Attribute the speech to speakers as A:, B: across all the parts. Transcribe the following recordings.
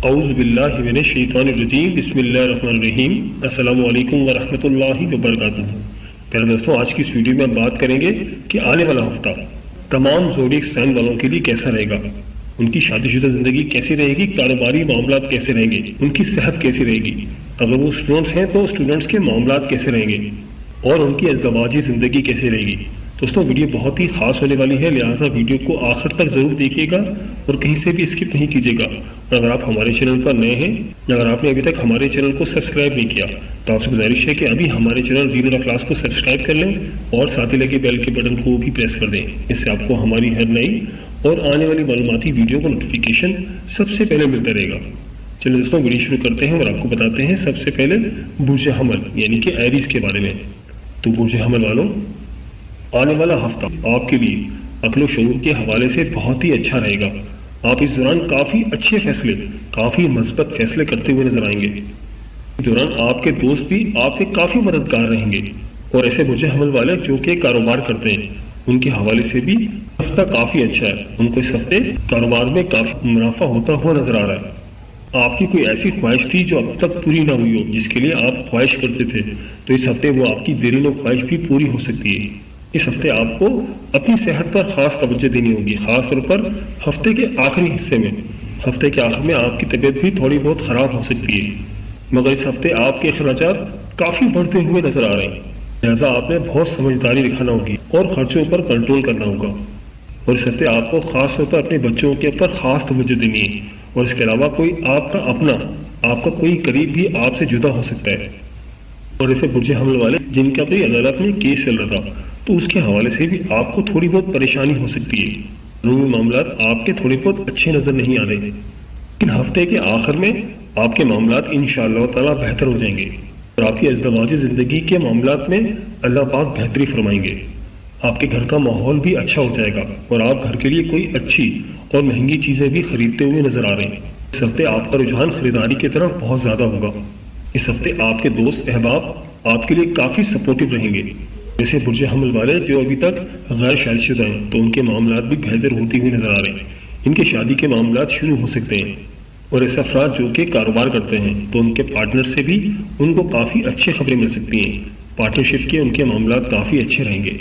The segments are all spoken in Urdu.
A: اعوذ باللہ من الشیطان الرجیم بسم اللہ الرحمن الرحیم السلام علیکم ورحمۃ اللہ وبرکاتہ۔ پیارے دوستوں، آج کی اس ویڈیو میں ہم بات کریں گے کہ آنے والا ہفتہ تمام زوڈیک سائن والوں کے لیے کیسا رہے گا، ان کی شادی شدہ زندگی کیسی رہے گی، کاروباری معاملات کیسے رہیں گے، ان کی صحت کیسی رہے گی، اگر وہ اسٹوڈنٹس ہیں تو اسٹوڈنٹس کے معاملات کیسے رہیں گے اور ان کی ازدواجی زندگی کیسے رہے گی۔ دوستوں، ویڈیو بہت ہی خاص ہونے والی ہے، لہٰذا ویڈیو کو آخر تک ضرور دیکھیے گا اور کہیں سے بھی اسکپ نہیں کیجیے گا۔ اور اگر آپ ہمارے چینل پر نئے ہیں، اگر آپ نے ابھی تک ہمارے چینل کو سبسکرائب نہیں کیا تو آپ سے گزارش ہے کہ ابھی ہمارے چینل ریڈر آف کلاس کو سبسکرائب کر لیں اور ساتھ ہی لگے بیل کے بٹن کو بھی پریس کر دیں۔ اس سے آپ کو ہماری ہر نئی اور آنے والی معلوماتی ویڈیو کا نوٹیفیکیشن سب سے پہلے ملتا رہے گا۔ چلیں دوستوں، ویڈیو شروع کرتے ہیں اور آپ کو بتاتے ہیں سب سے پہلے برج حمل یعنی کہ ایریز کے بارے میں۔ تو برج حمل والوں، آنے والا ہفتہ آپ کے لیے عقل و شعور کے حوالے سے بہت ہی اچھا رہے گا۔ آپ اس دوران کافی اچھے فیصلے، کافی مثبت فیصلے کرتے ہوئے نظر آئیں گے۔ اس دوران آپ کے دوست بھی آپ کے کافی مددگار رہیں گے، اور ایسے برج حمل والے جو کہ کاروبار کرتے ہیں ان کے حوالے سے بھی ہفتہ کافی اچھا ہے۔ ان کو اس ہفتے کاروبار میں کافی منافع ہوتا ہوا نظر آ رہا ہے۔ آپ کی کوئی ایسی خواہش تھی جو اب تک پوری نہ ہوئی ہو، جس کے لیے آپ خواہش کرتے تھے، تو اس ہفتے وہ آپ کی دیرینہ خواہش بھی پوری ہو سکتی ہے۔ اس ہفتے آپ کو اپنی صحت پر خاص توجہ دینی ہوگی، خاص طور پر ہفتے کے آخری حصے میں۔ ہفتے کے آخر میں آپ کی طبیعت بھی تھوڑی بہت خراب ہو سکتی ہے، مگر اس ہفتے آپ کے اخراجات کافی بڑھتے ہوئے نظر آ رہے ہیں، لہٰذا آپ نے بہت سمجھداری دکھانا ہوگی اور خرچوں پر کنٹرول کرنا ہوگا۔ اور اس ہفتے آپ کو خاص طور پر اپنے بچوں کے اوپر خاص توجہ دینی ہے، اور اس کے علاوہ کوئی آپ کا اپنا، آپ کا کوئی قریب بھی آپ سے جدا ہو سکتا ہے۔ اور ایسے برج حمل والے جن کا کوئی عدالت میں کیس چل رہا تھا تو اس کے حوالے سے بھی آپ کو تھوڑی بہت پریشانی ہو سکتی ہے۔ قانونی معاملات آپ کے تھوڑے بہت اچھے نظر نہیں آ رہے، لیکن ہفتے کے آخر میں آپ کے معاملات انشاءاللہ تعالیٰ بہتر ہو جائیں گے، اور آپ کی ازدواجی زندگی کے معاملات میں اللہ پاک بہتری فرمائیں گے۔ آپ کے گھر کا ماحول بھی اچھا ہو جائے گا، اور آپ گھر کے لیے کوئی اچھی اور مہنگی چیزیں بھی خریدتے ہوئے نظر آ رہے ہیں۔ اس ہفتے آپ کا رجحان خریداری کی طرف بہت زیادہ ہوگا۔ اس ہفتے آپ کے دوست احباب آپ کے لیے کافی سپورٹو رہیں گے۔ جیسے برج حمل والے جو ابھی تک غیر شادی شدہ ہیں تو ان کے معاملات بھی بہتر ہوتے ہوئے نظر آ رہے ہیں، ان کے شادی کے معاملات شروع ہو سکتے ہیں۔ اور ایسے افراد جو کہ کاروبار کرتے ہیں تو ان کے پارٹنر سے بھی ان کو کافی اچھی خبریں مل سکتی ہیں، پارٹنرشپ کے ان کے معاملات کافی اچھے رہیں گے۔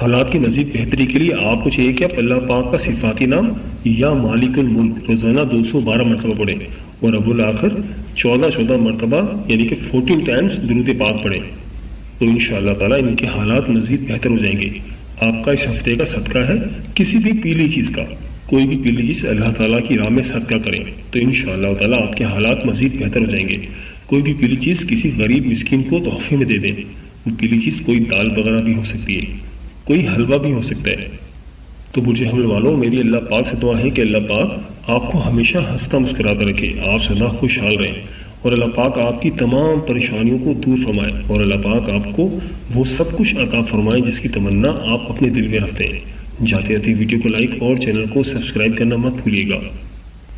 A: حالات کی مزید بہتری کے لیے آپ کو چاہیے کہ آپ اللہ پاک کا صفاتی نام یا مالک الملک روزانہ 212 مرتبہ پڑھیں، اور اب الآخر 14 مرتبہ یعنی کہ 14 ٹائمز درود پاک پڑھیں، تو انشاءاللہ تعالیٰ ان کے حالات مزید بہتر ہو جائیں گے۔ آپ کا اس ہفتے کا صدقہ ہے کسی بھی پیلی چیز کا، کوئی بھی پیلی چیز اللہ تعالیٰ کی راہ میں صدقہ کریں تو انشاءاللہ تعالیٰ آپ کے حالات مزید بہتر ہو جائیں گے۔ کوئی بھی پیلی چیز کسی غریب مسکین کو تحفے میں دے دیں، وہ پیلی چیز کوئی دال وغیرہ بھی ہو سکتی ہے، کوئی حلوہ بھی ہو سکتا ہے۔ تو برج حمل والوں، میری اللہ پاک سے دعا ہے کہ اللہ پاک آپ کو ہمیشہ ہنستا مسکراتا رکھے، آپ سدا خوشحال رہیں، اور اللہ پاک آپ کی تمام پریشانیوں کو دور فرمائے، اور اللہ پاک آپ کو وہ سب کچھ عطا فرمائے جس کی تمنا آپ اپنے دل میں رکھتے ہیں۔ جاتے جاتے ویڈیو کو لائک اور چینل کو سبسکرائب کرنا مت بھولیے گا۔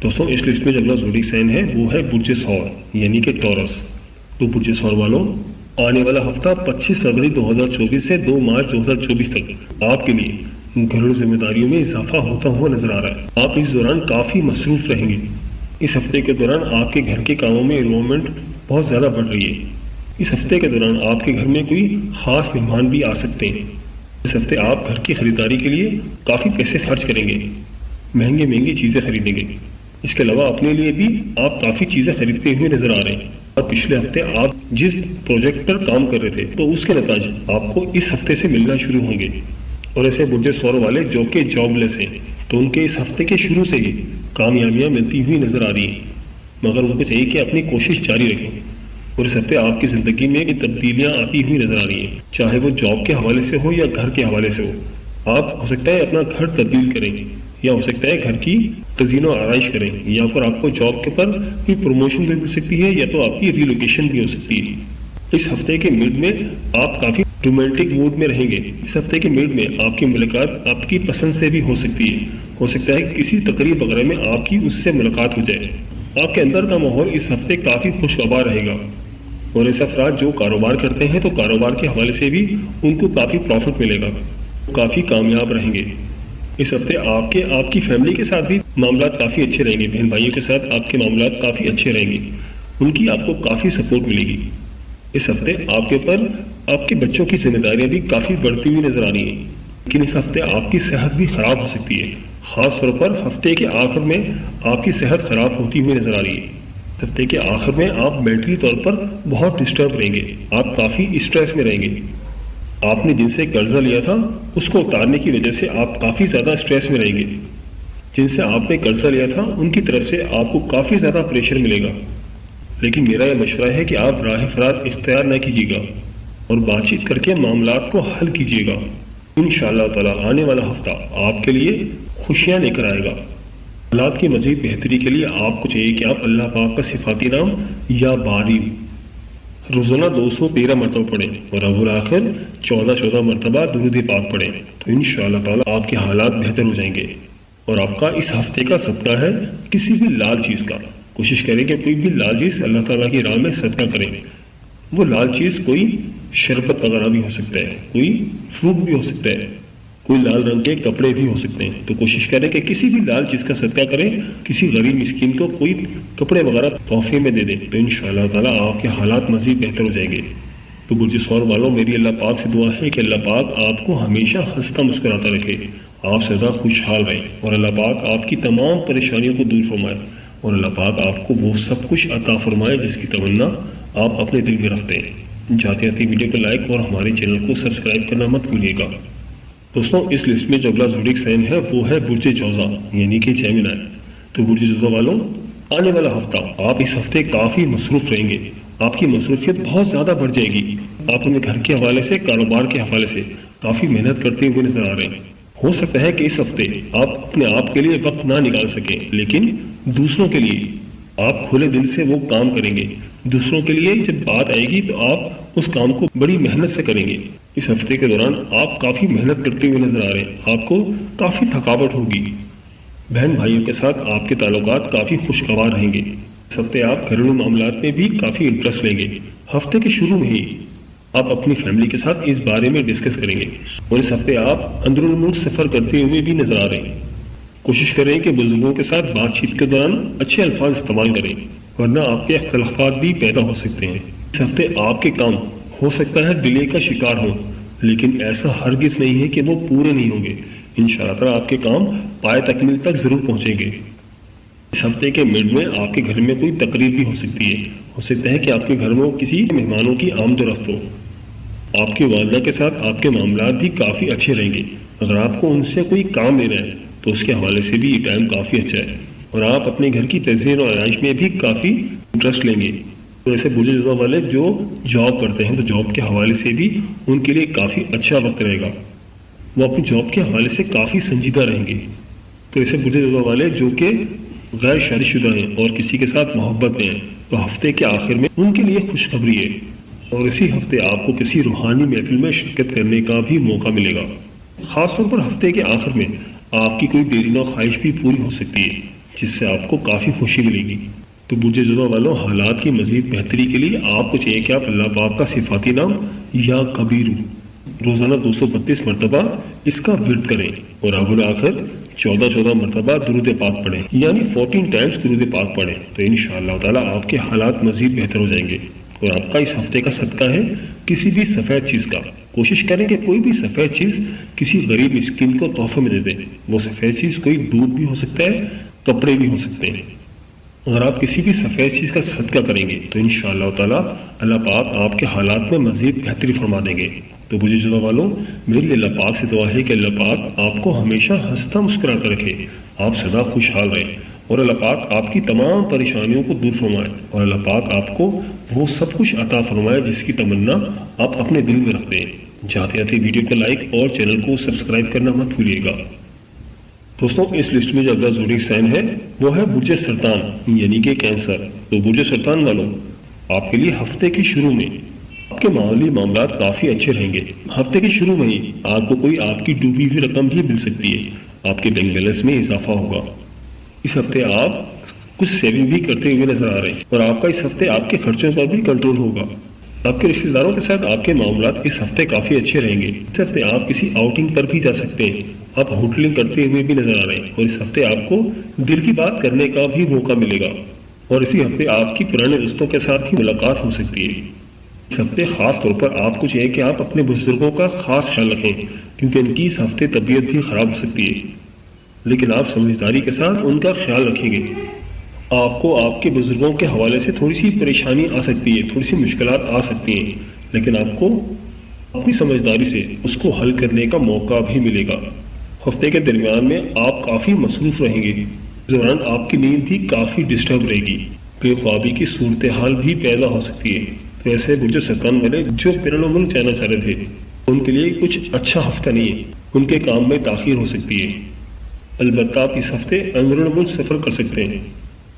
A: دوستوں، اس لسٹ میں جو اگلا زوڈیک سائن ہے وہ ہے برج ثور یعنی کہ ٹورس۔ تو برج ثور والوں، آنے والا ہفتہ 25 فروری 2024 سے 2 مارچ 2024 تک آپ کے لیے گھریلو ذمہ داریوں میں اضافہ ہوتا ہوا نظر آ رہا ہے۔ آپ اس دوران کافی مصروف رہیں گے۔ اس ہفتے کے دوران آپ کے گھر کے کاموں میں انوالومنٹ بہت زیادہ بڑھ رہی ہے۔ اس ہفتے کے دوران آپ کے گھر میں کوئی خاص مہمان بھی آ سکتے ہیں۔ اس ہفتے آپ گھر کی خریداری کے لیے کافی پیسے خرچ کریں گے، مہنگی چیزیں خریدیں گے۔ اس کے علاوہ اپنے لیے بھی آپ کافی چیزیں خریدتے ہوئے نظر آ رہے ہیں، اور پچھلے ہفتے آپ جس پروجیکٹ پر کام کر رہے تھے تو اس کے نتائج آپ کو اس ہفتے سے ملنا شروع ہوں گے۔ اور ایسے برج ثور والے جو کہ جاب لیس ہیں تو ان کے اس ہفتے کے شروع سے ہی کامیابیاں ملتی ہوئی نظر آ رہی ہیں، مگر ان کو چاہیے کہ اپنی کوشش جاری رکھیں۔ اور اس ہفتے آپ کی زندگی میں بھی تبدیلیاں آتی ہوئی نظر آ رہی ہیں، چاہے وہ جاب کے حوالے سے ہو یا گھر کے حوالے سے ہو۔ آپ ہو سکتا ہے اپنا گھر تبدیل کریں، یا ہو سکتا ہے گھر کی تزئین و آرائش کریں، یا پھر آپ کو جاب کے پر کوئی پروموشن بھی مل سکتی ہے، یا تو آپ کی ریلوکیشن بھی ہو سکتی ہے۔ اس ہفتے کے مڈ میں آپ کافی رومانٹک موڈ میں رہیں گے۔ اس ہفتے کے مڈ میں آپ کی ملاقات آپ کی پسند سے بھی ہو سکتی ہے، ہو سکتا ہے کسی تقریب وغیرہ میں آپ کی اس سے ملاقات ہو جائے۔ آپ کے اندر کا ماحول اس ہفتے کافی خوشگوار رہے گا۔ اور ایسے افراد جو کاروبار کرتے ہیں تو کاروبار کے حوالے سے بھی ان کو کافی پروفٹ ملے گا، کافی کامیاب رہیں گے۔ اس ہفتے آپ کی فیملی کے ساتھ بھی معاملات کافی اچھے رہیں گے، بہن بھائیوں کے ساتھ آپ کے معاملات کافی اچھے رہیں گے، ان کی آپ کو کافی سپورٹ ملے گی۔ اس ہفتے آپ کے اوپر آپ کے بچوں کی ذمہ داریاں بھی کافی بڑھتی ہوئی نظر آ رہی ہیں، لیکن اس ہفتے آپ کی صحت بھی خراب ہو سکتی ہے، خاص طور پر ہفتے کے آخر میں آپ کی صحت خراب ہوتی ہوئی نظر آ رہی ہے۔ ہفتے کے آخر میں آپ مینٹلی طور پر بہت ڈسٹرب رہیں گے، آپ کافی اسٹریس میں رہیں گے۔ آپ نے جن سے قرضہ لیا تھا اس کو اتارنے کی وجہ سے آپ کافی زیادہ اسٹریس میں رہیں گے۔ جن سے آپ نے قرضہ لیا تھا ان کی طرف سے آپ کو کافی زیادہ پریشر ملے گا، لیکن میرا یہ مشورہ ہے کہ آپ راہ فرار اختیار نہ کیجیے گا اور بات چیت کر کے معاملات کو حل کیجیے گا۔ انشاءاللہ تعالی آنے والا ہفتہ آپ کے لیے خوشیاں لے کر آئے گا۔ حالات کی مزید بہتری کے لیے آپ کو چاہیے کہ آپ اللہ پاک کا صفاتی نام یا باری روزانہ 213 مرتبہ پڑھیں اور اول آخر 14 مرتبہ درود پاک پڑھیں، تو انشاءاللہ تعالی آپ کے حالات بہتر ہو جائیں گے۔ اور آپ کا اس ہفتے کا صدقہ ہے کسی بھی لال چیز کا، کوشش کریں کہ کوئی بھی لال چیز اللہ تعالیٰ کی راہ میں صدقہ کریں۔ وہ لال چیز کوئی شربت وغیرہ بھی ہو سکتا ہے، کوئی فروٹ بھی ہو سکتا ہے، کوئی لال رنگ کے کپڑے بھی ہو سکتے ہیں، تو کوشش کریں کہ کسی بھی لال چیز کا صدقہ کریں، کسی غریب مسکین کو کوئی کپڑے وغیرہ تحفے میں دے دیں، تو انشاءاللہ تعالیٰ آپ کے حالات مزید بہتر ہو جائیں گے۔ تو برج ثور والوں، میری اللہ پاک سے دعا ہے کہ اللہ پاک آپ کو ہمیشہ ہنستا مسکراتا رکھے، آپ سدا خوشحال رہیں، اور اللہ پاک آپ کی تمام پریشانیوں کو دور فرمائے، اور اللہ پاک آپ کو وہ سب کچھ عطا فرمائے جس کی تمنا آپ اپنے دل میں رکھتے ہیں۔ جاتے جاتے ویڈیو کو لائک اور ہمارے چینل کو سبسکرائب کرنا مت بھولیے گا۔ دوستوں، اس لسٹ میں جو اگلا زوڈک سائن ہے وہ ہے برج جوزا یعنی کہ جیمنائی۔ تو برج جوزا والوں، آنے والا ہفتہ آپ اس ہفتے کافی مصروف رہیں گے، آپ کی مصروفیت بہت زیادہ بڑھ جائے گی، آپ اپنے گھر کے حوالے سے، کاروبار کے حوالے سے کافی محنت کرتے ہوئے نظر آ رہے ہیں۔ ہو سکتا ہے کہ اس ہفتے آپ اپنے آپ کے لیے وقت نہ نکال سکیں، لیکن دوسروں کے لیے آپ کھلے دل سے وہ کام کریں گے۔ دوسروں کے لیے جب بات آئے گی تو آپ اس کام کو بڑی محنت سے کریں گے۔ اس ہفتے کے دوران آپ کافی محنت کرتے ہوئے نظر آ رہے ہیں، آپ کو کافی تھکاوٹ ہوگی۔ بہن بھائیوں کے ساتھ آپ کے تعلقات کافی خوشگوار رہیں گے۔ اس ہفتے آپ گھریلو معاملات میں بھی کافی انٹرسٹ لیں گے۔ ہفتے کے شروع میں ہی آپ اپنی فیملی کے ساتھ اس بارے میں ڈسکس کریں گے، اور اس ہفتے آپ اندرون ملک سفر کرتے ہوئے بھی نظر آ رہے ہیں۔ کوشش کریں کہ بزرگوں کے ساتھ بات چیت کے دوران اچھے الفاظ استعمال کریں، ورنہ آپ کے اختلافات بھی پیدا ہو سکتے ہیں۔ اس ہفتے آپ کے کام ہو سکتا ہے ڈیلے کا شکار ہوں، لیکن ایسا ہرگز نہیں ہے کہ وہ پورے نہیں ہوں گے۔ انشاءاللہ تعالیٰ آپ کے کام پائے تکمیل تک ضرور پہنچیں گے۔ اس ہفتے کے مڈ میں آپ کے گھر میں کوئی تقریب بھی ہو سکتی ہے، ہو سکتا ہے کہ آپ کے گھر میں کسی مہمانوں کی آمد و رفت ہو۔ آپ کی والدہ کے ساتھ آپ کے معاملات بھی کافی اچھے رہیں گے۔ اگر آپ کو ان سے کوئی کام لینا ہے تو اس کے حوالے سے بھی یہ ٹائم کافی اچھا ہے، اور آپ اپنے گھر کی تزئین و آرائش میں بھی کافی انٹرسٹ لیں گے۔ تو ایسے برج جوزا والے جو جاب کرتے ہیں تو جاب کے حوالے سے بھی ان کے لیے کافی اچھا وقت رہے گا، وہ اپنی جاب کے حوالے سے کافی سنجیدہ رہیں گے۔ تو ایسے برج جوزا والے جو کہ غیر شادی شدہ ہیں اور کسی کے ساتھ محبت میں ہیں، تو ہفتے کے آخر میں ان کے لیے خوشخبری ہے، اور اسی ہفتے آپ کو کسی روحانی محفل میں شرکت کرنے کا بھی موقع ملے گا۔ خاص طور پر ہفتے کے آخر میں آپ کی کوئی دیرینہ خواہش بھی پوری ہو سکتی ہے، جس سے آپ کو کافی خوشی ملے گی۔ تو برج جوزا والوں، حالات کی مزید بہتری کے لیے آپ کو چاہیے کہ آپ اللہ پاک کا صفاتی نام یا کبیرو روزانہ 232 مرتبہ اس کا ورد کریں، اور اول آخر 14 مرتبہ درود پاک پڑھیں، یعنی 14 ٹائمز درود پاک پڑھیں، تو انشاءاللہ تعالیٰ آپ کے حالات مزید بہتر ہو جائیں گے۔ اور آپ کا اس ہفتے کا صدقہ ہے کسی بھی سفید چیز کا، کوشش کریں کہ کوئی بھی سفید چیز کسی غریب مسکین کو تحفے میں دے دیں۔ وہ سفید چیز کوئی دودھ بھی ہو سکتا ہے، کپڑے بھی ہو سکتے ہیں۔ اگر آپ کسی بھی سفید چیز کا صدقہ کریں گے تو انشاءاللہ تعالیٰ اللہ پاک آپ کے حالات میں مزید بہتری فرما دیں گے۔ تو برج جوزا والوں، میری اللہ پاک سے دعا ہے کہ اللہ پاک آپ کو ہمیشہ ہنستا مسکراتا رکھے، آپ سدا خوشحال رہیں، اور اللہ پاک آپ کی تمام پریشانیوں کو دور فرمائے، اور اللہ پاک آپ کو وہ سب کچھ عطا فرمائے جس کی تمنا آپ اپنے دل میں رکھتے ہیں۔ جاتے جاتے ویڈیو کو لائک اور چینل کو سبسکرائب کرنا مت بھولیے گا۔ دوستوں، اس لسٹ میں جو اگلا زوڈک سائن ہے وہ ہے برج سرطان یعنی کہ کینسر۔ تو برج سرطان والوں، آپ کے لیے ہفتے کے شروع میں آپ کے مالی معاملات کافی اچھے رہیں گے۔ ہفتے کے شروع میں ہی آپ کو کوئی آپ کی ڈوبی ہوئی رقم بھی مل سکتی ہے، آپ کے بینک بیلنس میں اضافہ ہوگا۔ اس ہفتے آپ کچھ سیونگ بھی کرتے ہوئے نظر آ رہے ہیں، اور آپ کا اس ہفتے آپ کے خرچوں پر بھی کنٹرول ہوگا۔ آپ کے رشتہ داروں کے ساتھ آپ کے معاملات اس ہفتے کافی اچھے رہیں گے۔ اس ہفتے آپ کسی آؤٹنگ پر بھی جا سکتے ہیں، آپ ہوٹلنگ کرتے ہوئے بھی نظر آ رہے ہیں، اور اس ہفتے آپ کو دل کی بات کرنے کا بھی موقع ملے گا، اور اسی ہفتے آپ کی پرانے دوستوں کے ساتھ بھی ملاقات ہو سکتی ہے۔ اس ہفتے خاص طور پر آپ کو چاہیے کہ آپ اپنے بزرگوں کا خاص خیال رکھیں، کیونکہ ان کی اس ہفتے طبیعت بھی خراب ہو سکتی ہے، لیکن آپ سمجھداری کے ساتھ ان کا خیال رکھیں گے۔ آپ کو آپ کے بزرگوں کے حوالے سے تھوڑی سی پریشانی آ سکتی ہے، تھوڑی سی مشکلات آ سکتی ہیں، لیکن آپ کو اپنی سمجھداری سے اس کو حل کرنے کا موقع بھی ملے گا۔ ہفتے کے درمیان میں آپ کافی مصروف رہیں گے، اس دوران آپ کی نیند بھی کافی ڈسٹرب رہے گی، بے خوابی کی صورتحال بھی پیدا ہو سکتی ہے۔ تو ایسے برج سرطان والے جو پیرالمل جانا چاہ رہے تھے، ان کے لیے کچھ اچھا ہفتہ نہیں ہے، ان کے کام میں تاخیر ہو سکتی ہے۔ البتہ آپ اس ہفتے اندرون ملک سفر کر سکتے ہیں،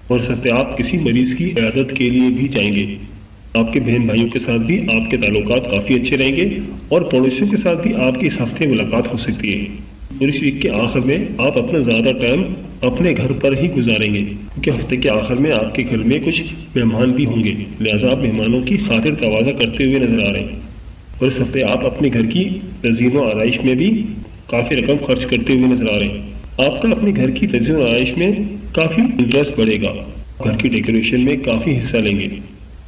A: اور اس ہفتے آپ کسی مریض کی عیادت کے لیے بھی جائیں گے۔ آپ کے بہن بھائیوں کے ساتھ بھی آپ کے تعلقات کافی اچھے رہیں گے، اور پڑوسیوں کے ساتھ بھی آپ کی اس ہفتے ملاقات ہو سکتی ہے۔ اور اس ویک کے آخر میں آپ اپنا زیادہ ٹائم اپنے گھر پر ہی گزاریں گے، کیونکہ ہفتے کے آخر میں آپ کے گھر میں کچھ مہمان بھی ہوں گے، لہٰذا آپ مہمانوں کی خاطر تواضع کرتے ہوئے نظر آ رہے ہیں۔ اور اس ہفتے آپ اپنے گھر کی تزئین و آرائش میں بھی کافی رقم خرچ کرتے ہوئے نظر آ رہے ہیں۔ آپ کا اپنے گھر کی تزئین و آرائش میں کافی انٹرسٹ بڑھے گا، گھر کی ڈیکوریشن میں کافی حصہ لیں گے۔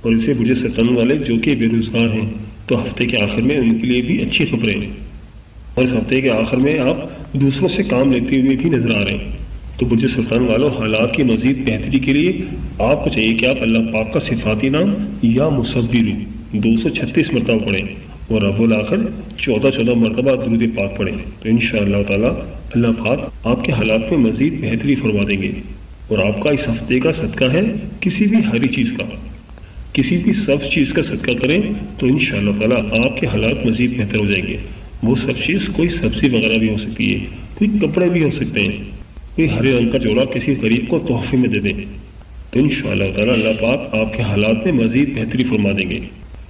A: اور اسے برج سرطان والے جو کہ بے روزگار ہیں، تو ہفتے کے آخر میں ان کے لیے بھی اچھی خبریں ہیں، اور اس ہفتے کے آخر میں آپ دوسروں سے کام لیتے ہوئے بھی نظر آ رہے ہیں۔ تو برج سرطان والوں، حالات کی مزید بہتری کے لیے آپ کو چاہیے کہ آپ اللہ پاک کا صفاتی نام یا مصور 236 مرتبہ پڑھیں، اور رب الآخر 14 مرتبہ درود پاک پڑھیں۔ تو انشاءاللہ تعالی اللہ پاک آپ کے حالات میں مزید بہتری فرما دیں گے، اور آپ کا اس ہفتے کا صدقہ ہے کسی بھی ہری چیز کا، کسی بھی سبز چیز کا صدقہ کریں تو انشاءاللہ تعالی آپ کے حالات مزید بہتر ہو جائیں گے۔ وہ سب چیز کوئی سبزی وغیرہ بھی ہو سکتی ہے، کوئی کپڑے بھی ہو سکتے ہیں، کوئی ہرے رنگ کا جوڑا کسی غریب کو تحفے میں دے دیں، تو انشاءاللہ تعالی اللہ پاک آپ کے حالات میں مزید بہتری فرما دیں گے۔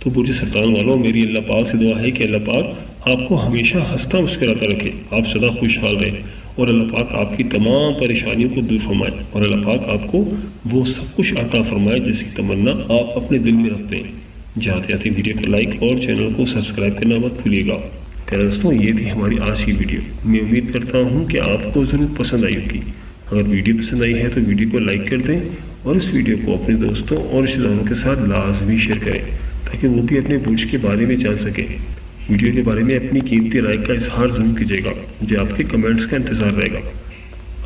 A: تو برج سرطان والوں، میری اللہ پاک سے دعا ہے کہ اللہ پاک آپ کو ہمیشہ ہنستا مسکراتا رکھے، آپ سدا خوشحال رہیں، اور اللہ پاک آپ کی تمام پریشانیوں کو دور فرمائے، اور اللہ پاک آپ کو وہ سب کچھ عطا فرمائے جس کی تمنا آپ اپنے دل میں رکھتے ہیں۔ جاتے جاتے ویڈیو کو لائک اور چینل کو سبسکرائب کرنا مت بھولیے گا۔ دوستوں، یہ تھی ہماری آج کی ویڈیو۔ میں امید کرتا ہوں کہ آپ کو ضرور پسند آئی ہوگی۔ اگر ویڈیو پسند آئی ہے تو ویڈیو کو لائک کر دیں، اور اس ویڈیو کو اپنے دوستوں اور رشتہ داروں کے ساتھ لازمی شیئر کریں، تاکہ وہ بھی اپنے برج کے بارے میں جان سکیں۔ ویڈیو کے بارے میں اپنی قیمتی رائے کا اظہار ضرور کیجیے گا، مجھے آپ کے کمنٹس کا انتظار رہے گا۔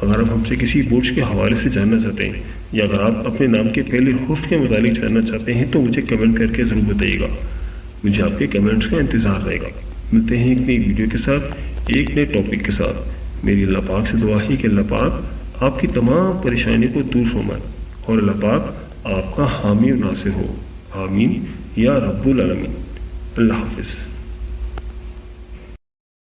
A: اگر آپ ہم سے کسی برج کے حوالے سے جاننا چاہتے ہیں، یا اگر آپ اپنے نام کے پہلے حرف کے متعلق جاننا چاہتے ہیں، تو مجھے کمنٹ کر کے ضرور بتائیے گا، مجھے آپ کے کمنٹس کا انتظار رہے گا۔ ملتے ہیں ایک نئی ویڈیو کے ساتھ، ایک نئے ٹاپک کے ساتھ۔ میری اللہ پاک سے دعا ہے کہ اللہ پاک آپ کی تمام پریشانیوں کو دور فرمائے، اور اللہ پاک آپ کا حامی و ناصر ہو۔ آمین یا رب العالمین۔ اللہ حافظ۔